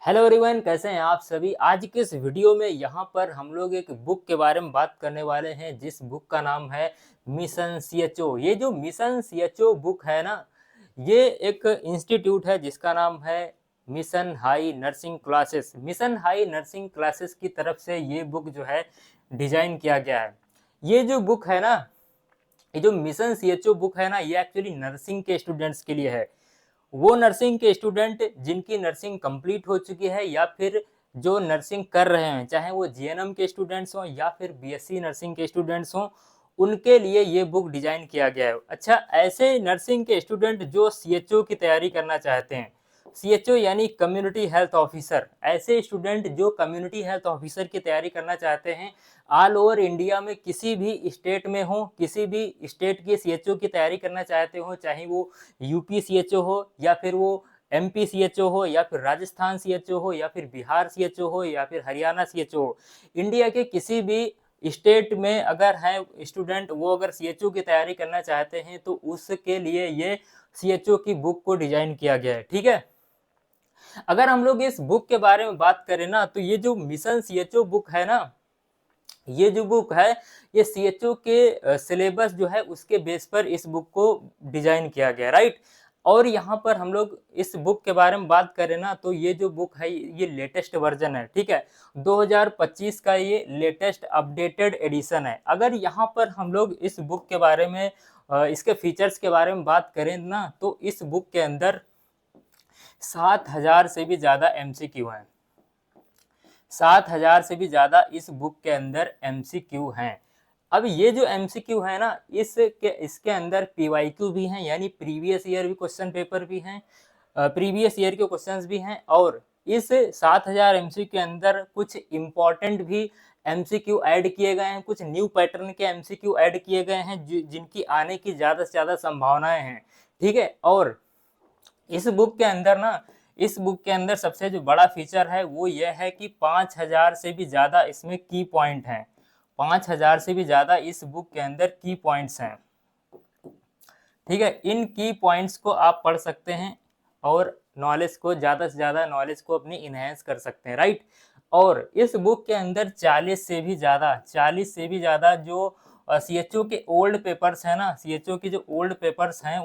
Hello everyone, कैसे हैं आप सभी। आज के इस वीडियो में यहाँ पर हम लोग एक बुक के बारे में बात करने वाले हैं, जिस बुक का नाम है मिशन सीएचओ। ये जो मिशन सीएचओ बुक है ना, ये एक इंस्टीट्यूट है जिसका नाम है mission high nursing classes. Mission high nursing classes की तरफ से ये बुक जो है डिजाइन किया गया है। ये जो बुक है ना, ये जो मिशन सीएचओ बुक है ना, ये एक्चुअली नर्सिंग के स्टूडेंट्स के लिए है। वो नर्सिंग के स्टूडेंट जिनकी नर्सिंग कंप्लीट हो चुकी है या फिर जो नर्सिंग कर रहे हैं, चाहे वो जीएनएम के स्टूडेंट्स हों या फिर बीएससी नर्सिंग के स्टूडेंट्स हों, उनके लिए ये बुक डिजाइन किया गया है। अच्छा, ऐसे नर्सिंग के स्टूडेंट जो सीएचओ की तैयारी करना चाहते हैं, सीएचओ यानी कम्युनिटी हेल्थ ऑफिसर, ऐसे स्टूडेंट जो कम्युनिटी हेल्थ ऑफिसर की तैयारी करना चाहते हैं, ऑल ओवर इंडिया में किसी भी स्टेट में हो, किसी भी स्टेट की सीएचओ की तैयारी करना चाहते हो, चाहे वो यूपी सीएचओ हो या फिर वो एमपी सीएचओ हो या फिर राजस्थान सीएचओ हो या फिर बिहार सीएचओ हो या फिर हरियाणा सीएचओ हो, इंडिया के किसी भी स्टेट में अगर है स्टूडेंट, वो अगर सीएचओ की तैयारी करना चाहते हैं तो उसके लिए ये सीएचओ की बुक को डिजाइन किया गया है। ठीक है, अगर हम लोग इस बुक के बारे में बात करें ना, तो ये जो मिशन सीएचओ बुक है ना, ये जो बुक है, ये सीएचओ के सिलेबस जो है उसके बेस पर इस बुक को डिजाइन किया गया, राइट। और यहाँ पर हम लोग इस बुक के बारे में बात करें ना, तो ये जो बुक है ये लेटेस्ट वर्जन है। ठीक है, 2025 का ये लेटेस्ट अपडेटेड एडिशन है। अगर यहाँ पर हम लोग इस बुक के बारे में इसके फीचर्स के बारे में बात करें ना, तो इस बुक के अंदर 7000 से भी ज़्यादा एमसीक्यू हैं। 7000 से भी ज़्यादा इस बुक के अंदर एमसीक्यू हैं। अब ये जो एमसीक्यू है ना, इसके अंदर पीवाईक्यू भी हैं, यानी प्रीवियस ईयर भी क्वेश्चन पेपर भी हैं, प्रीवियस ईयर के क्वेश्चंस भी हैं। और इस 7000 एमसीक्यू के अंदर कुछ इम्पॉर्टेंट भी एमसीक्यू ऐड किए गए हैं, कुछ न्यू पैटर्न के एमसीक्यू ऐड किए गए हैं जिनकी आने की ज़्यादा से ज़्यादा संभावनाएं हैं। ठीक है, और इस बुक के अंदर ना, इस बुक के अंदर सबसे जो बड़ा फीचर है वो यह है कि 5000 से भी ज़्यादा इसमें की पॉइंट हैं। 5000 से भी ज़्यादा इस बुक के अंदर की पॉइंट्स हैं। ठीक है, इन की पॉइंट्स को आप पढ़ सकते हैं और नॉलेज को, ज़्यादा से ज़्यादा नॉलेज को अपनी इन्हेंस कर सकते हैं, राइट। और इस बुक के अंदर 40 से भी ज़्यादा जो सीएचओ के ओल्ड पेपर्स हैं ना, सीएचओ के जो ओल्ड पेपर्स हैं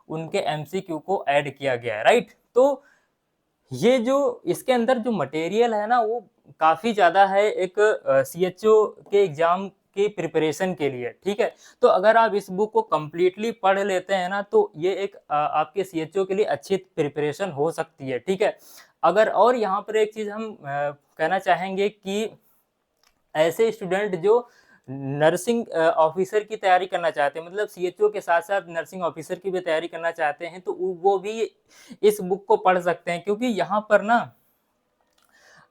उनके एमसीक्यू को ऐड किया गया है, राइट। तो ये जो इसके अंदर जो मटेरियल है ना, वो काफ़ी ज़्यादा है एक सीएचओ के एग्ज़ाम की प्रिपरेशन के लिए। ठीक है, तो अगर आप इस बुक को कम्प्लीटली पढ़ लेते हैं ना, तो ये एक आपके सीएचओ के लिए अच्छी प्रिपरेशन हो सकती है। ठीक है, अगर और यहाँ पर एक चीज़ हम कहना चाहेंगे कि ऐसे स्टूडेंट जो नर्सिंग ऑफिसर की तैयारी करना चाहते हैं, मतलब सीएचओ के साथ साथ नर्सिंग ऑफिसर की भी तैयारी करना चाहते हैं, तो वो भी इस बुक को पढ़ सकते हैं। क्योंकि यहाँ पर ना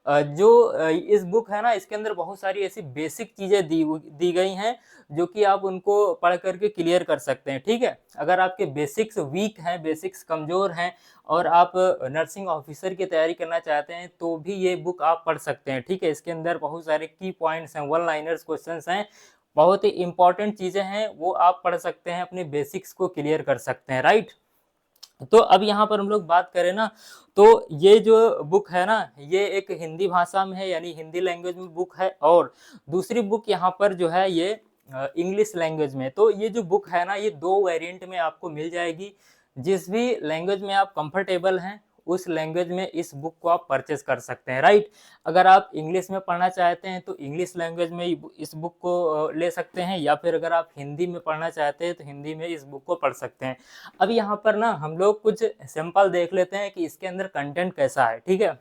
इस बुक है ना, इसके अंदर बहुत सारी ऐसी बेसिक चीज़ें दी गई हैं जो कि आप उनको पढ़ करके क्लियर कर सकते हैं। ठीक है, अगर आपके बेसिक्स वीक हैं, बेसिक्स कमज़ोर हैं और आप नर्सिंग ऑफिसर की तैयारी करना चाहते हैं, तो भी ये बुक आप पढ़ सकते हैं। ठीक है, इसके अंदर बहुत सारे की पॉइंट्स हैं, वन लाइनर्स क्वेश्चंस हैं, बहुत ही इंपॉर्टेंट चीज़ें हैं, वो आप पढ़ सकते हैं, अपने बेसिक्स को क्लियर कर सकते हैं, राइट। तो अब यहाँ पर हम लोग बात करें ना, तो ये जो बुक है ना, ये एक हिंदी भाषा में है, यानी हिंदी लैंग्वेज में बुक है। और दूसरी बुक यहाँ पर जो है ये इंग्लिश लैंग्वेज में। तो ये जो बुक है ना, ये 2 वेरिएंट में आपको मिल जाएगी। जिस भी लैंग्वेज में आप कंफर्टेबल हैं, उस लैंग्वेज में इस बुक को आप परचेज कर सकते हैं, राइट। अगर आप इंग्लिश में पढ़ना चाहते हैं तो इंग्लिश लैंग्वेज में इस बुक को ले सकते हैं, या फिर अगर आप हिंदी में पढ़ना चाहते हैं तो हिंदी में इस बुक को पढ़ सकते हैं। अब यहाँ पर ना हम लोग कुछ सिंपल देख लेते हैं कि इसके अंदर कंटेंट कैसा है। ठीक है,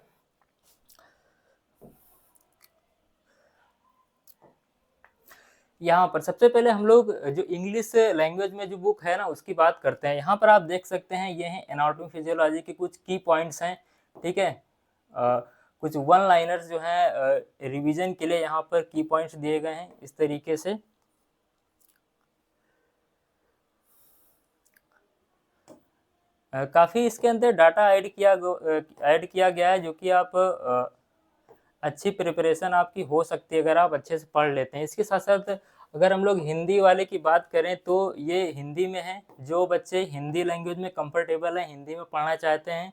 यहाँ पर सबसे पहले हम लोग जो इंग्लिश लैंग्वेज में जो बुक है ना, उसकी बात करते हैं। यहाँ पर आप देख सकते हैं, ये हैं एनाटॉमी फिजियोलॉजी के कुछ की पॉइंट्स हैं। ठीक है, कुछ वन लाइनर्स जो है रिवीजन के लिए यहाँ पर की पॉइंट्स दिए गए हैं इस तरीके से। काफ़ी इसके अंदर डाटा ऐड किया गया है, जो कि आप अच्छी प्रिपरेशन आपकी हो सकती है अगर आप अच्छे से पढ़ लेते हैं। इसके साथ साथ अगर हम लोग हिंदी वाले की बात करें, तो ये हिंदी में है। जो बच्चे हिंदी लैंग्वेज में कंफर्टेबल हैं, हिंदी में पढ़ना चाहते हैं,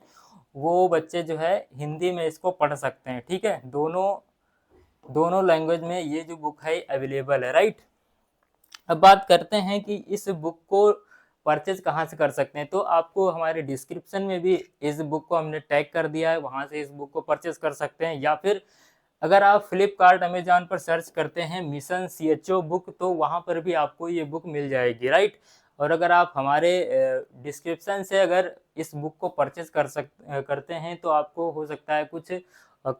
वो बच्चे जो है हिंदी में इसको पढ़ सकते हैं। ठीक है, दोनों लैंग्वेज में ये जो बुक है अवेलेबल है, राइट। अब बात करते हैं कि इस बुक को परचेज कहाँ से कर सकते हैं। तो आपको हमारे डिस्क्रिप्शन में भी इस बुक को हमने टैग कर दिया है, वहाँ से इस बुक को परचेज कर सकते हैं। या फिर अगर आप फ्लिपकार्ट अमेजॉन पर सर्च करते हैं मिशन CHO बुक, तो वहाँ पर भी आपको ये बुक मिल जाएगी, राइट। और अगर आप हमारे डिस्क्रिप्शन से अगर इस बुक को परचेज करते हैं तो आपको हो सकता है कुछ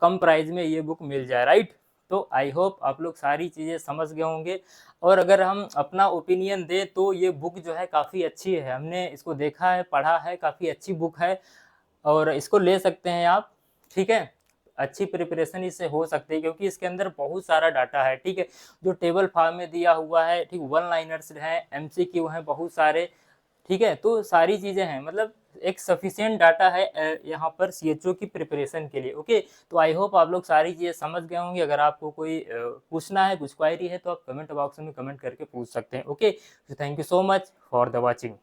कम प्राइस में ये बुक मिल जाए, राइट। तो आई होप आप लोग सारी चीज़ें समझ गए होंगे। और अगर हम अपना ओपिनियन दें तो ये बुक जो है काफ़ी अच्छी है, हमने इसको देखा है, पढ़ा है, काफ़ी अच्छी बुक है और इसको ले सकते हैं आप। ठीक है, अच्छी प्रिपरेशन इससे हो सकती है क्योंकि इसके अंदर बहुत सारा डाटा है। ठीक है, जो टेबल फॉर्म में दिया हुआ है, ठीक, वन लाइनर्स हैं, MCQ हैं बहुत सारे। ठीक है, तो सारी चीज़ें हैं, मतलब एक सफिशिएंट डाटा है यहाँ पर CHO की प्रिपरेशन के लिए। ओके, तो आई होप आप लोग सारी चीज़ें समझ गए होंगे। अगर आपको कोई पूछना है, कुछ क्वायरी है, तो आप कमेंट बॉक्स में कमेंट करके पूछ सकते हैं। ओके, तो thank you so much for the watching.